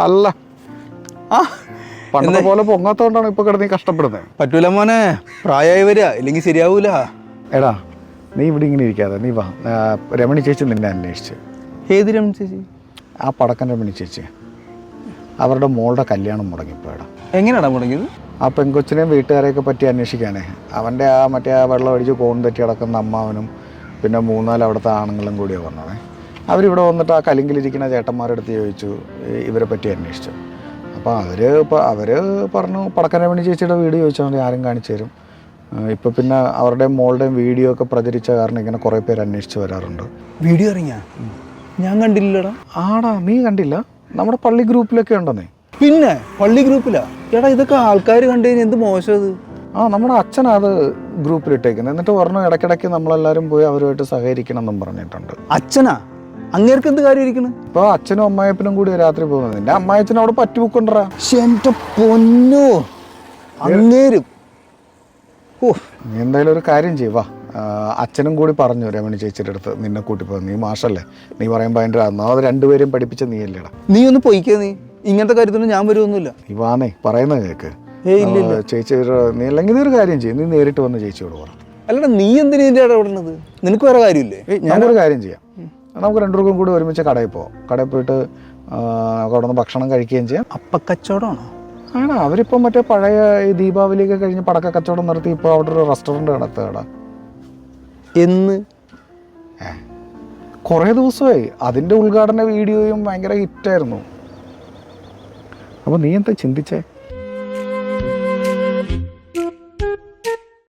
അല്ല പണ്ടത്തെ പോലെ പൊങ്ങാത്തോണ്ടാണ് ഇപ്പൊ കിടന്ന് കഷ്ടപ്പെടുന്നത്. പറ്റൂല മോനെ, പ്രായമായി വരിക, ഇല്ലെങ്കിൽ ശരിയാവൂല. എടാ നീ ഇവിടെ ഇങ്ങനെ ഇരിക്കാതെ നീ വാ. രമണി ചേച്ചി നിന്നെ അന്വേഷിച്ച്. ഏത് രമണി ചേച്ചി? ആ പടക്കൻ രമണി ചേച്ചി. അവരുടെ മോളുടെ കല്യാണം മുടങ്ങിപ്പോയടാ. എങ്ങനെയാടാ മുടങ്ങിയത്? ആ പെൺകൊച്ചിനെയും വീട്ടുകാരെയൊക്കെ പറ്റി അന്വേഷിക്കാനേ. അവൻ്റെ ആ മറ്റേ ആ വെള്ളം അടിച്ച് കോൺ തെറ്റി കിടക്കുന്ന അമ്മാവനും പിന്നെ 3-4 അവിടുത്തെ ആണുങ്ങളും കൂടിയാണ് വന്നത്. അവരിവിടെ വന്നിട്ട് ആ കലിങ്കിലിരിക്കുന്ന ചേട്ടന്മാരുടെ അടുത്ത് ചോദിച്ചു, ഇവരെ പറ്റി അന്വേഷിച്ചു. അപ്പോൾ അവർ പറഞ്ഞു പടക്കൻ രമണി ചേച്ചിയുടെ വീഡിയോ ചോദിച്ചാൽ മതി, ആരും കാണിച്ചു തരും. ഇപ്പം പിന്നെ അവരുടെയും മോളുടെയും വീഡിയോ ഒക്കെ പ്രചരിച്ച കാരണം ഇങ്ങനെ കുറേ പേര് അന്വേഷിച്ച് വരാറുണ്ട്. വീഡിയോ ഇറങ്ങിയാ? ഞാൻ കണ്ടില്ലടാ. ആടാ, നീ കണ്ടില്ല? നമ്മുടെ പള്ളി ഗ്രൂപ്പിലൊക്കെ ഉണ്ടെന്നേ. പിന്നെ പള്ളി ഗ്രൂപ്പിലാ? എടാ ഇതൊക്കെ ആൾക്കാർ കണ്ടു കഴിഞ്ഞാൽ എന്ത് മോശം അത്. നമ്മുടെ അച്ഛനാ അത് ഗ്രൂപ്പിലിട്ടേക്കുന്നത്. എന്നിട്ട് പറഞ്ഞു ഇടയ്ക്കിടയ്ക്ക് നമ്മളെല്ലാവരും പോയി അവരുമായിട്ട് സഹകരിക്കണം എന്നും പറഞ്ഞിട്ടുണ്ട്. അച്ഛനാ? അങ്ങേർക്ക് എന്ത് കാര്യം ഇരിക്കണം? ഇപ്പോൾ അച്ഛനും അമ്മായപ്പനും കൂടി രാത്രി പോകുന്നത്. നിന്റെ അമ്മായച്ചനും അവിടെ പറ്റുബുക്കുണ്ടറാ. എന്റെ പൊന്നോ, അങ്ങേരും. നീ എന്തായാലും ഒരു കാര്യം ചെയ്യുവാ. അച്ഛനും കൂടി പറഞ്ഞു രമണി ചേച്ചിയുടെ അടുത്ത് നിന്നെ കൂട്ടിപ്പോ. നീ മാഷല്ലേ, നീ പറയുമ്പോൾ അതിൻ്റെ അത് രണ്ടുപേരും പഠിപ്പിച്ച നീയല്ലേടാ. നീ ഒന്ന് പൊയ്ക്കേ. നീ ഇങ്ങനത്തെ കാര്യത്തിനും ഞാൻ വരുമൊന്നുമില്ല. നീ വാന്നേ, പറയുന്നത് കേൾക്ക്. ചേച്ചി നീ അല്ലെങ്കിൽ നീ ഒരു കാര്യം ചെയ്യും, നീ നേരിട്ട് വന്ന് ചേച്ചിയോട് പറ. അല്ലടാ, നീ എന്തിനാ ഇതിൻ്റെ ഇടപെടുന്നത്? നിനക്ക് വേറെ കാര്യമില്ലേ? ഞാനൊരു കാര്യം ചെയ്യാം. നമുക്ക് രണ്ടുപേർക്കും കൂടി ഒരുമിച്ച് കടയിൽ പോവാം. കടയിൽ പോയിട്ട് അവിടെ നിന്ന് ഭക്ഷണം കഴിക്കുകയും ചെയ്യാം. അപ്പക്കച്ചവടമാണോ? ആണോ? അവരിപ്പം മറ്റേ പഴയ ഈ ദീപാവലിയൊക്കെ കഴിഞ്ഞ് പടക്ക കച്ചവടം നടത്തി ഇപ്പോൾ അവിടെ ഒരു റെസ്റ്റോറൻറ്റ് നടത്തുകടാ. എന്ന്? കുറേ ദിവസമായി. അതിൻ്റെ ഉദ്ഘാടന വീഡിയോയും ഭയങ്കര ഹിറ്റായിരുന്നു. അപ്പോൾ നീ എന്താ ചിന്തിച്ചേ?